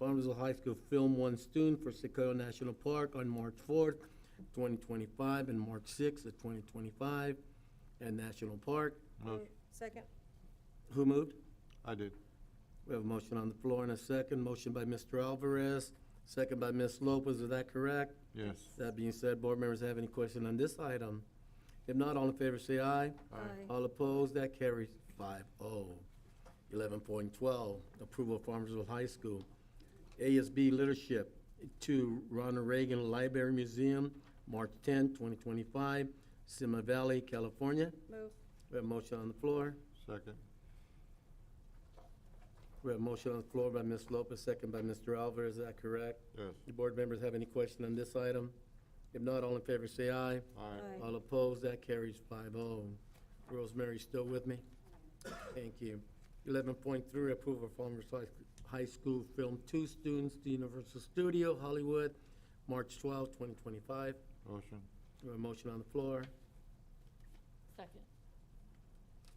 Farmersville High School Film One student for Sequoia National Park on March 4th, 2025, and March 6th of 2025 at National Park. Motion. Second. Who moved? I did. We have a motion on the floor and a second. Motion by Mr. Alvarez, second by Ms. Lopez. Is that correct? Yes. That being said, board members have any question on this item? If not, all in favor say aye. Aye. All opposed, that carries 5-0. 11.12, approval of Farmersville High School ASB Leadership to Ronald Reagan Library Museum, March 10, 2025, Sima Valley, California. Move. We have a motion on the floor. Second. We have a motion on the floor by Ms. Lopez, second by Mr. Alvarez. Is that correct? Yes. The board members have any question on this item? If not, all in favor say aye. Aye. Aye. All opposed, that carries 5-0. Rosemary, still with me? Thank you. 11.3, approval of Farmers High School Film 2 students to Universal Studio Hollywood, March 12, 2025. Motion. We have a motion on the floor. Second.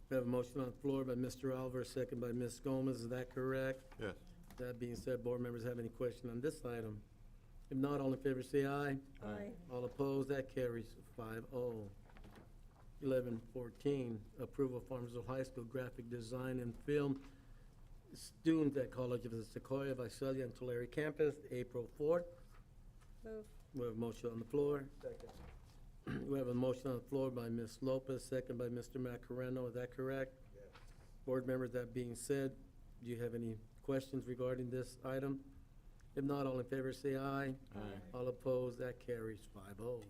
We have a motion on the floor by Mr. Alvarez, second by Ms. Gomez. Is that correct? Yes. That being said, board members have any question on this item? If not, all in favor say aye. Aye. All opposed, that carries 5-0. 11:14, approval of Farmersville High School graphic design and film students at College of the Sequoia, Visalia, and Tulare campus, April 4th. Move. We have a motion on the floor. We have a motion on the floor by Ms. Lopez, second by Mr. Macareno. Is that correct? Yes. Board members, that being said, do you have any questions regarding this item? If not, all in favor say aye. Aye. All opposed, that carries 5-0.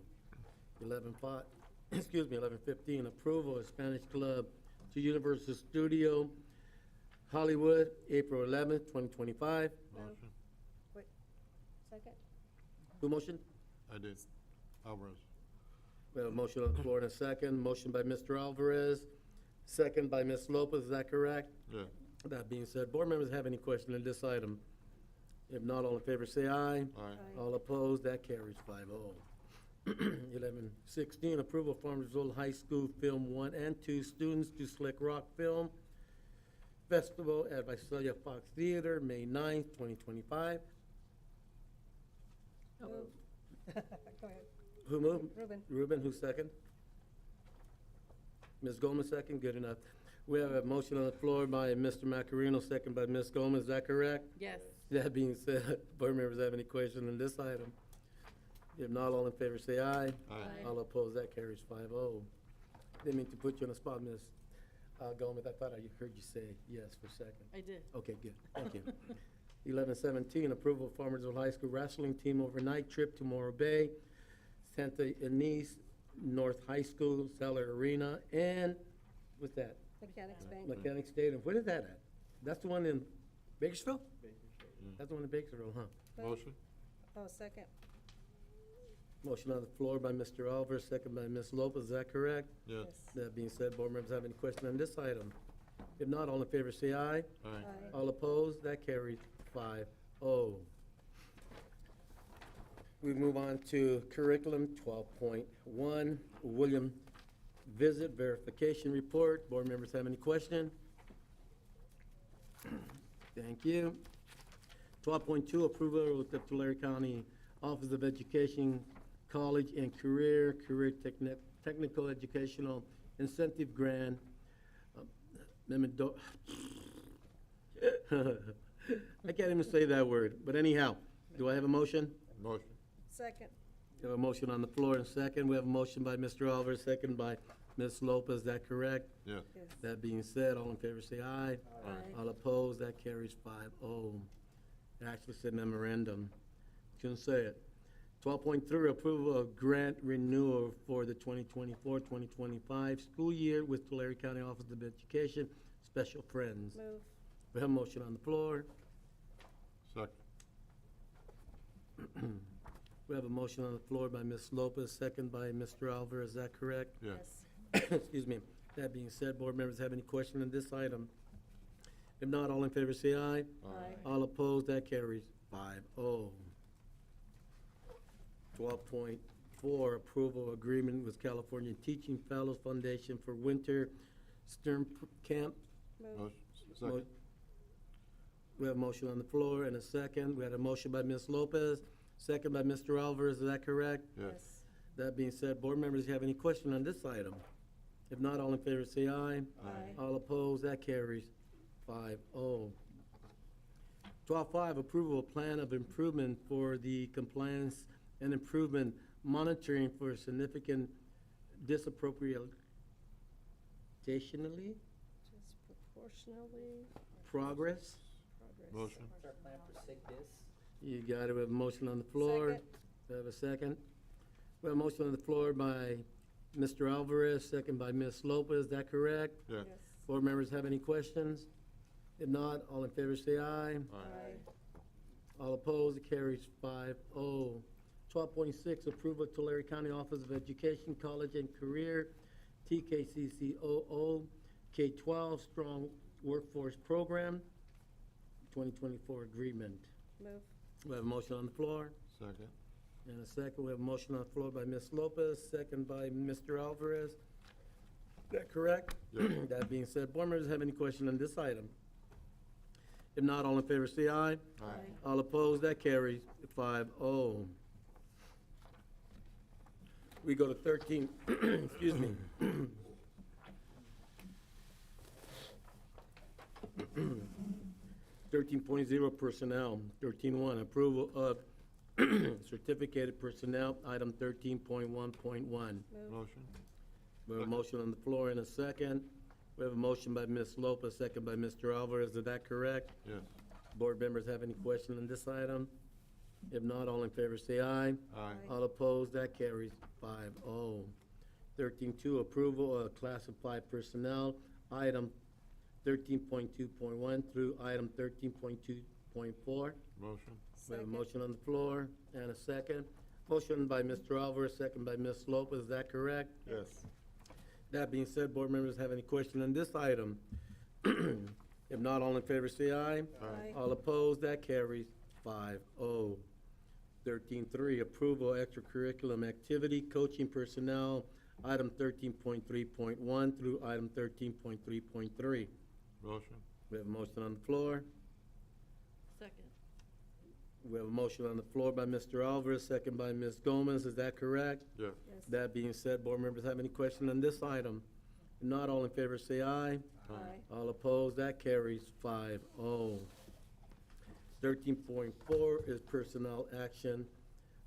11:05, excuse me, 11:15, approval of Spanish Club to Universal Studio Hollywood, April 11th, 2025. Motion. Wait, second? Who motion? I did. Alvarez. We have a motion on the floor in a second. Motion by Mr. Alvarez, second by Ms. Lopez. Is that correct? Yeah. That being said, board members have any question on this item? If not, all in favor say aye. Aye. All opposed, that carries 5-0. 11:16, approval of Farmersville High School Film 1 and 2 students to Slick Rock Film Festival at Visalia Fox Theater, May 9th, 2025. Move. Go ahead. Who moved? Ruben. Ruben, who's second? Ms. Gomez, second, good enough. We have a motion on the floor by Mr. Macareno, second by Ms. Gomez, is that correct? Yes. That being said, board members have any question on this item? If not, all in favor say aye. Aye. All opposed, that carries 5-0. Didn't mean to put you on the spot, Ms. Gomez, I thought I heard you say yes for a second. I did. Okay, good, thank you. 11:17, approval of Farmersville High School wrestling team overnight trip to Morro Bay, Santa Ynez North High School, Seller Arena, and, what's that? Mechanics Bank. Mechanic Stadium. Where is that at? That's the one in Bakersfield? That's the one in Bakersfield, huh? Motion. Oh, second. Motion on the floor by Mr. Alvarez, second by Ms. Lopez. Is that correct? Yes. That being said, board members have any question on this item? If not, all in favor say aye. Aye. Aye. All opposed, that carries 5-0. We move on to curriculum 12.1, William Visit Verification Report. Board members have any question? Thank you. 12.2, approval of the Tulare County Office of Education, College and Career Technical Educational Incentive Grant. I can't even say that word, but anyhow, do I have a motion? Motion. Second. We have a motion on the floor and second. We have a motion by Mr. Alvarez, second by Ms. Lopez. Is that correct? Yeah. Yes. That being said, all in favor say aye. Aye. All opposed, that carries 5-0. It actually said memorandum. Couldn't say it. 12.3, approval of grant renewal for the 2024-2025 school year with Tulare County Office of Education, Special Friends. Move. We have a motion on the floor. Second. We have a motion on the floor by Ms. Lopez, second by Mr. Alvarez. Is that correct? Yeah. Yes. Excuse me. That being said, board members have any question on this item? If not, all in favor say aye. Aye. All opposed, that carries 5-0. 12.4, approval agreement with California Teaching Fellows Foundation for Winter STEM Camp. Move. Motion. Second. We have a motion on the floor and a second. We had a motion by Ms. Lopez, second by Mr. Alvarez. Is that correct? Yes. That being said, board members, have any question on this item? If not, all in favor say aye. Aye. All opposed, that carries 5-0. 12.5, approval of plan of improvement for the compliance and improvement monitoring for significant disappropriationally Disproportionately progress. progress. Motion. Our plan for sick dis. You got it. We have a motion on the floor. Second. We have a second. We have a motion on the floor by Mr. Alvarez, second by Ms. Lopez. Is that correct? Yeah. Yes. Board members have any questions? If not, all in favor say aye. Aye. All opposed, it carries 5-0. 12.6, approval of Tulare County Office of Education, College and Career, TKCCOO, K-12 Strong Workforce Program, 2024 agreement. Move. We have a motion on the floor. Second. And a second, we have a motion on the floor by Ms. Lopez, second by Mr. Alvarez. Is that correct? Yes. That being said, board members have any question on this item? If not, all in favor say aye. Aye. All opposed, that carries 5-0. We go to 13, excuse me. 13.0 personnel, 13.1 approval of certificated personnel, item 13.1.1. Motion? We have a motion on the floor in a second. We have a motion by Ms. Lopez, second by Mr. Alvarez. Is that correct? Yes. Board members have any question on this item? If not, all in favor say aye. Aye. All opposed, that carries 5-0. 13.2, approval of classified personnel, item 13.2.1 through item 13.2.4. Motion? We have a motion on the floor and a second. Motion by Mr. Alvarez, second by Ms. Lopez. Is that correct? Yes. That being said, board members have any question on this item? If not, all in favor say aye. Aye. All opposed, that carries 5-0. 13.3, approval extracurriculum activity coaching personnel, item 13.3.1 through item 13.3.3. Motion? We have a motion on the floor. Second. We have a motion on the floor by Mr. Alvarez, second by Ms. Gomez. Is that correct? Yes. Yes. That being said, board members have any question on this item? If not, all in favor say aye. Aye. All opposed, that carries 5-0. 13.4 is personnel action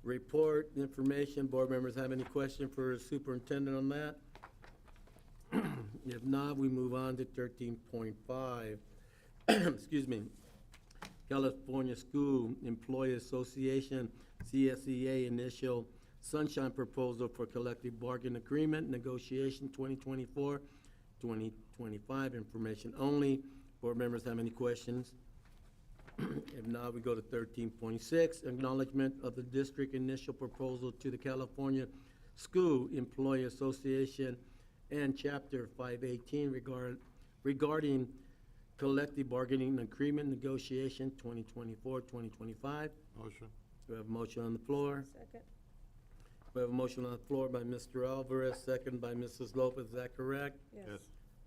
report information. Board members have any question for the superintendent on that? If not, we move on to 13.5. Excuse me. California School Employee Association, CSEA initial sunshine proposal for collective bargain agreement negotiation 2024-2025 information only. Board members have any questions? If not, we go to 13.6, acknowledgement of the district initial proposal to the California School Employee Association and Chapter 518 regarding collective bargaining agreement negotiation 2024-2025. Motion? We have a motion on the floor. Second. We have a motion on the floor by Mr. Alvarez, second by Mrs. Lopez. Is that correct? Yes.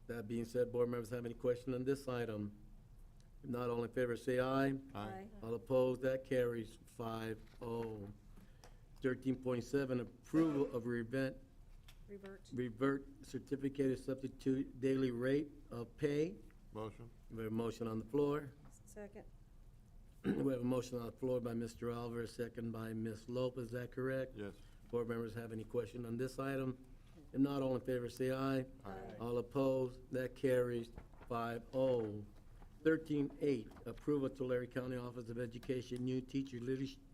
That being said, board members have any question on this item? If not, all in favor say aye. Aye. All opposed, that carries 5-0. 13.7, approval of Revert. revert certificated substitute daily rate of pay. Motion? We have a motion on the floor. Second. We have a motion on the floor by Mr. Alvarez, second by Ms. Lopez. Is that correct? Yes. Board members have any question on this item? If not, all in favor say aye. Aye. All opposed, that carries 5-0. 13.8, approval Tulare County Office of Education new teacher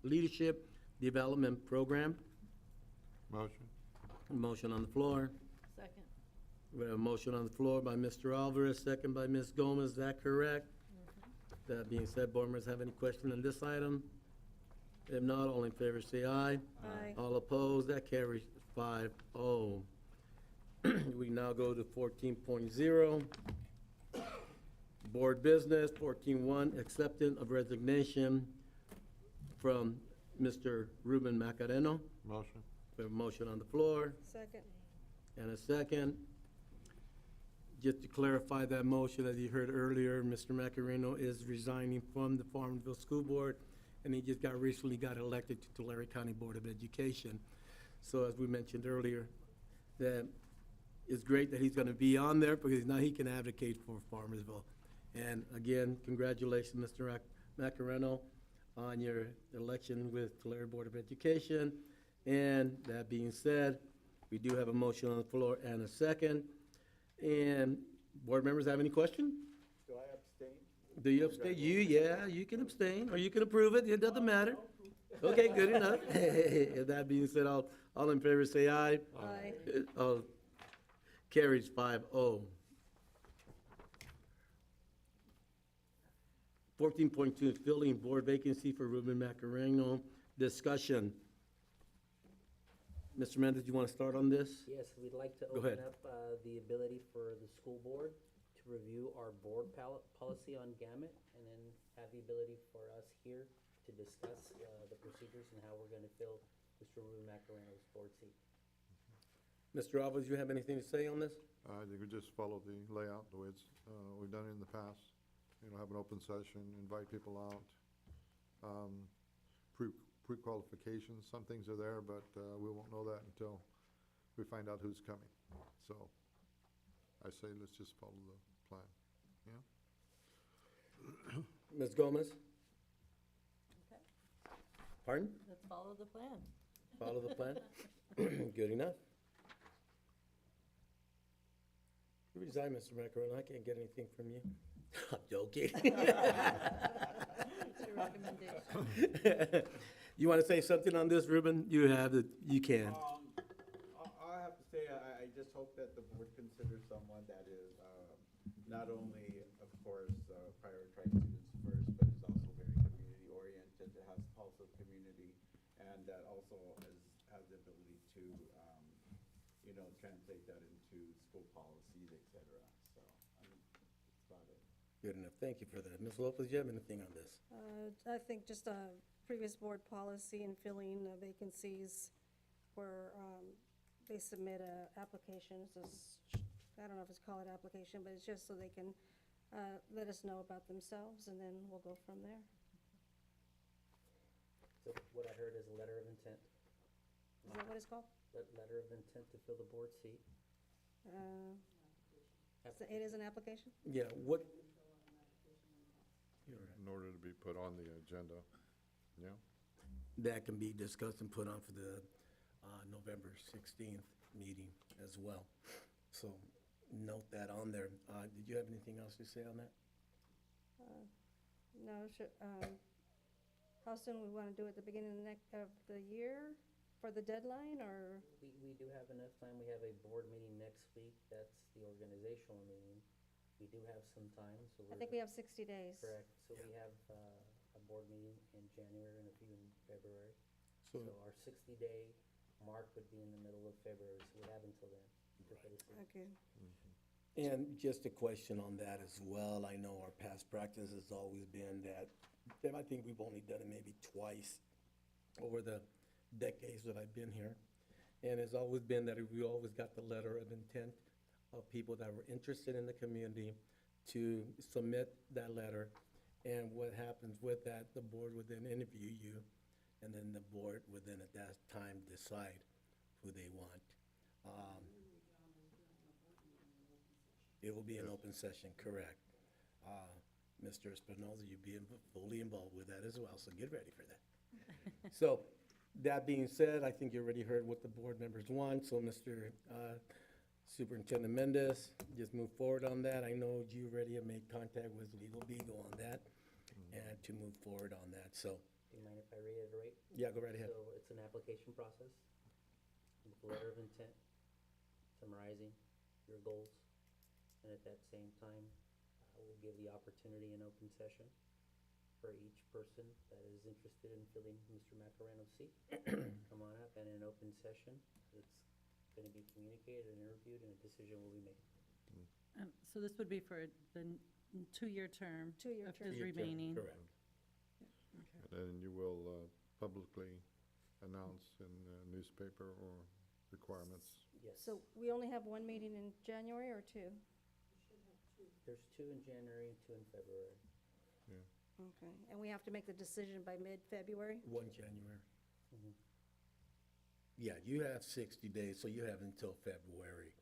leadership development program. Motion? Motion on the floor. Second. We have a motion on the floor by Mr. Alvarez, second by Ms. Gomez. Is that correct? That being said, board members have any question on this item? If not, all in favor say aye. Aye. All opposed, that carries 5-0. We now go to 14.0. Board business, 14.1, acceptance of resignation from Mr. Ruben Macareno. Motion? We have a motion on the floor Second. and a second. Just to clarify that motion, as you heard earlier, Mr. Macareno is resigning from the Farmville School Board, and he just recently got elected to Tulare County Board of Education. So as we mentioned earlier, that it's great that he's gonna be on there, because now he can advocate for Farmersville. And again, congratulations, Mr. Macareno, on your election with Tulare Board of Education. And that being said, we do have a motion on the floor and a second. And board members have any question? Do I abstain? Do you abstain? Yeah, you can abstain, or you can approve it, it doesn't matter. Okay, good enough. That being said, all in favor say aye. Aye. All carries 5-0. 14.2, filling board vacancy for Ruben Macareno. Discussion. Mr. Mendez, you want to start on this? Yes, we'd like to Go ahead. open up the ability for the school board to review our board policy on gamut, and then have the ability for us here to discuss the procedures and how we're gonna fill Mr. Ruben Macareno's board seat. Mr. Alvarez, you have anything to say on this? I think we just follow the layout, the way it's, we've done it in the past. You know, have an open session, invite people out. Pre-qualifications, some things are there, but we won't know that until we find out who's coming. So I say let's just follow the plan, yeah? Ms. Gomez? Okay. Pardon? Let's follow the plan. Follow the plan? Good enough. You resign, Mr. Macarena. I can't get anything from you. I'm joking. What's your recommendation? You want to say something on this, Ruben? You have it, you can. I have to say, I just hope that the board considers someone that is, not only, of course, prioritize students first, but is also very community oriented, that has pulse of community, and that also has the ability to, you know, translate that into school policies, et cetera. So, that's about it. Good enough. Thank you for that. Ms. Lopez, you have anything on this? I think just a previous board policy and filling vacancies where they submit a application. I don't know if it's called an application, but it's just so they can let us know about themselves, and then we'll go from there. So what I heard is a letter of intent, Is that what it's called? letter of intent to fill the board seat. It is an application? Yeah, what? You're right. In order to be put on the agenda, yeah? That can be discussed and put on for the November 16th meeting as well. So note that on there. Did you have anything else to say on that? No, how soon we want to do it, at the beginning of the year for the deadline, or? We do have enough time. We have a board meeting next week. That's the organizational meeting. We do have some time, so I think we have 60 days. correct. So we have a board meeting in January and a few in February. So, So our 60-day mark would be in the middle of February, so we have until then to fill the seat. Okay. and just a question on that as well. I know our past practice has always been that I think we've only done it maybe twice over the decades that I've been here. And it's always been that we always got the letter of intent of people that were interested in the community to submit that letter. And what happens with that, the board would then interview you, and then the board would then at that time decide who they want. It will be an open session, correct. Mr. Espinoza, you'll be fully involved with that as well, so get ready for that. So, that being said, I think you already heard what the board members want, so Mr. Superintendent Mendez, just move forward on that. I know you already have made contact with Legal Beagle on that, and to move forward on that, so, Do you mind if I reiterate? yeah, go right ahead. So it's an application process with a letter of intent, summarizing your goals. And at that same time, we'll give the opportunity in open session for each person that is interested in filling Mr. Macareno's seat. Come on up, and in open session, it's gonna be communicated and interviewed, and a decision will be made. So this would be for the 2-year term. Two-year of term. his remaining. Correct. And then you will publicly announce in newspaper or requirements. Yes. So we only have one meeting in January or two? There's 2 in January and 2 in February. Okay, and we have to make the decision by mid-February? 1 January. Mhm. Yeah, you have 60 days, so you have until February.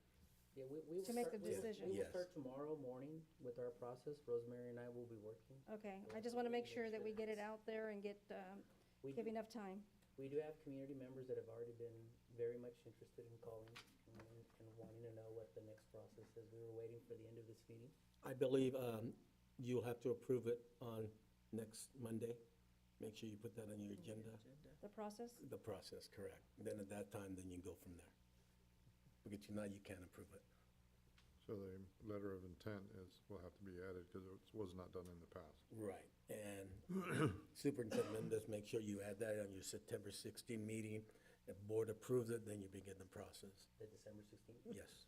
Yeah, we will To make start- the decision. We will Yes. start tomorrow morning with our process. Rosemary and I will be working. Okay, I just want to make sure that we get it out there and We give do- enough time. We do have community members that have already been very much interested in calling and wanting to know what the next process is. We were waiting for the end of this meeting. I believe you'll have to approve it on next Monday. Make sure you put that on your agenda. The process? The process, correct. Then at that time, then you go from there. Because tonight you can't approve it. So the letter of intent will have to be added because it was not done in the past. Right. And Superintendent Mendez, make sure you add that on your September 16 meeting. If board approves it, then you begin the process. The December 16th? Yes.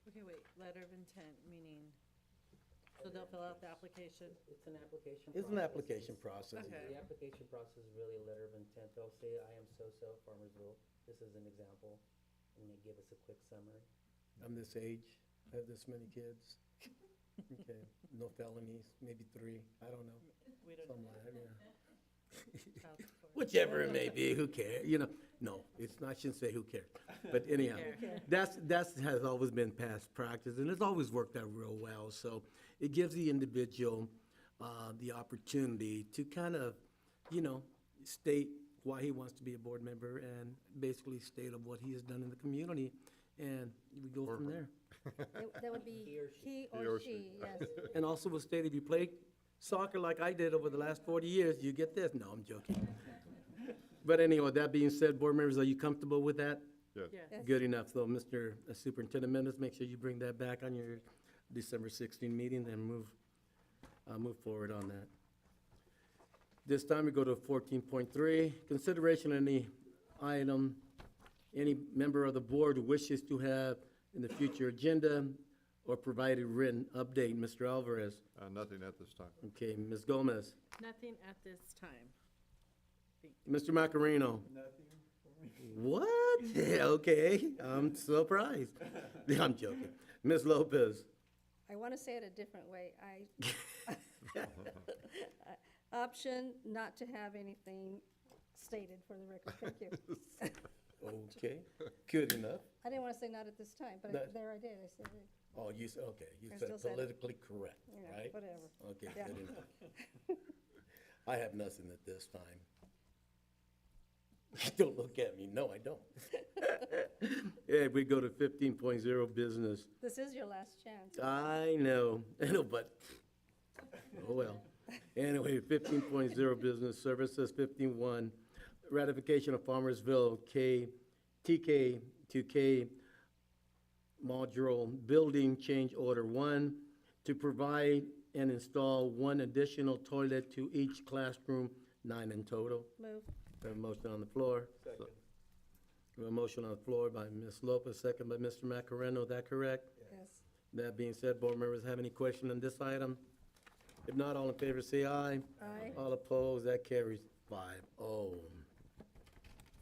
Okay, wait, letter of intent, meaning, So they'll fill out the application? It's an application process. It's an application process. Okay. The application process is really a letter of intent. They'll say, I am so-so, Farmersville, this is an example, and they give us a quick summary. I'm this age, I have this many kids. Okay, no felonies, maybe 3, I don't know, We don't something know. like that, yeah. Child support. Whichever it may be, who cares, you know, no, it's not, I shouldn't say who cares, but anyhow, care. that's has always been past practice, and it's always worked out real well, so it gives the individual, the opportunity to kind of, you know, state why he wants to be a board member, and basically state of what he has done in the community, and we go from there. That would be He or she. he or she, yes. And also will state if you play soccer like I did over the last 40 years, you get this. No, I'm joking. But anyway, that being said, board members, are you comfortable with that? Yes. Yes. Good enough. So, Mr. Superintendent Mendes, make sure you bring that back on your December 16 meeting and move forward on that. This time we go to 14.3, consideration of any item any member of the board wishes to have in the future agenda or provide a written update. Mr. Alvarez. Nothing at this time. Okay, Ms. Gomez. Nothing at this time. Mr. Macareno. Nothing for me. What? Okay, I'm surprised. I'm joking. Ms. Lopez. I want to say it a different way. Option not to have anything stated for the record. Thank you. Okay, good enough. I didn't want to say not at this time, but That- there I did. I said it. Oh, you said, okay, you I said still said it. politically correct, Yeah, right? whatever. Okay, Yeah. good enough. I have nothing at this time. Don't look at me. No, I don't. Yeah, we go to 15.0 business. This is your last chance. I know, but, oh well. Anyway, 15.0 business services, 15.1 ratification of Farmersville TK to K modular building change order 1 to provide and install 1 additional toilet to each classroom, 9 in total. Move. We have a motion on the floor. Second. We have a motion on the floor by Ms. Lopez, second by Mr. Macareno. Is that correct? Yes. That being said, board members have any question on this item? If not, all in favor say aye. Aye. All opposed, that carries 5-0.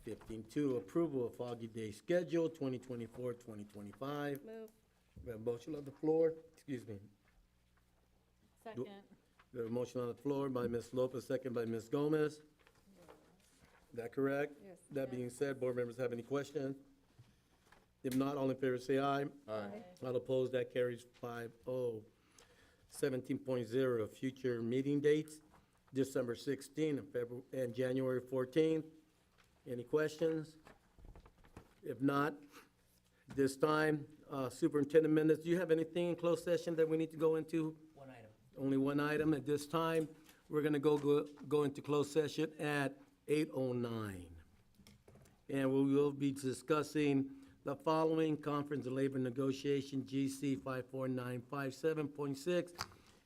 15.2, approval of Foggy Day Schedule 2024-2025. Move. We have a motion on the floor, excuse me. Second. We have a motion on the floor by Ms. Lopez, second by Ms. Gomez. Is that correct? Yes. That being said, board members have any questions? If not, all in favor say aye. Aye. All opposed, that carries 5-0. 17.0, future meeting dates, December 16 and January 14th. Any questions? If not, this time, Superintendent Mendes, do you have anything in closed session that we need to go into? One item. Only one item at this time. We're gonna go into closed session at 8:09. And we will be discussing the following conference and labor negotiation, GC 54957.6.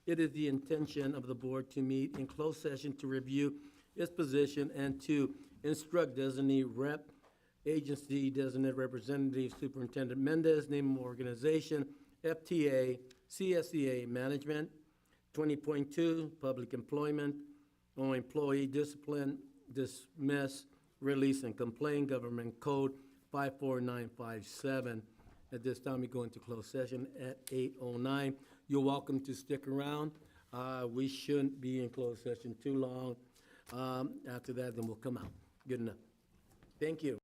It is the intention of the board to meet in closed session to review its position and to instruct designee rep, agency designated representative Superintendent Mendes, name of organization, FTA, CSEA management. 20.2, public employment, or employee discipline, dismiss, release, and complain, government code 54957. At this time, we go into closed session at 8:09. You're welcome to stick around. We shouldn't be in closed session too long. After that, then we'll come out. Good enough. Thank you.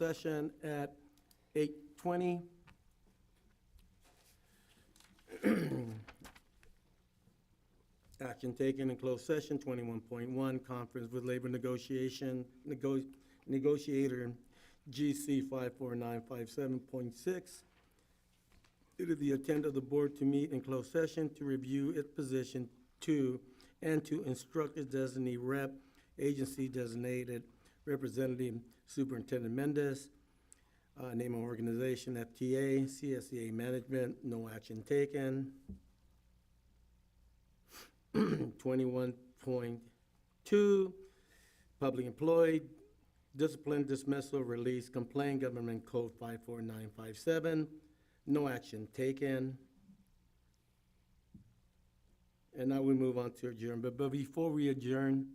session at 8:20. Action taken in closed session, 21.1, conference with labor negotiator GC 54957.6. It is the intent of the board to meet in closed session to review its position and to instruct its designee rep, agency designated representative Superintendent Mendez, name of organization FTA, CSEA management, no action taken. 21.2, public employee, discipline, dismissal, release, complaint, government code 54957, no action taken. And now we move on to adjourn, but before we adjourn,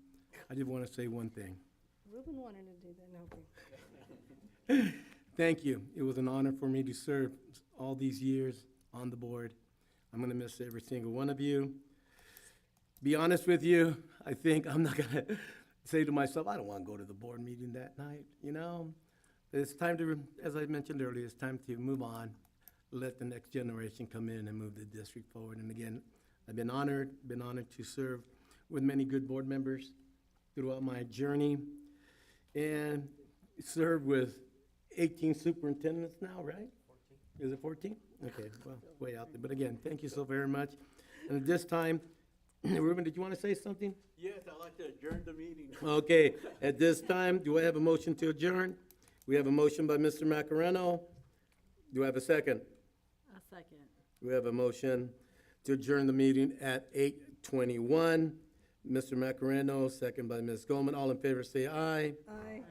I just want to say one thing. Ruben wanted to do that, no, okay. Thank you. It was an honor for me to serve all these years on the board. I'm gonna miss every single one of you. Be honest with you, I think I'm not gonna say to myself, I don't wanna go to the board meeting that night, you know? It's time to, as I mentioned earlier, it's time to move on, let the next generation come in and move the district forward. And again, I've been honored to serve with many good board members throughout my journey, and served with 18 superintendents now, right? 14. Is it 14? Okay, well, way out there. But again, thank you so very much. And at this time, Ruben, did you want to say something? Yes, I'd like to adjourn the meeting. Okay, at this time, do I have a motion to adjourn? We have a motion by Mr. Macareno. Do I have a second? A second. We have a motion to adjourn the meeting at 8:21. Mr. Macareno, second by Ms. Goldman. All in favor, say aye. Aye. Aye.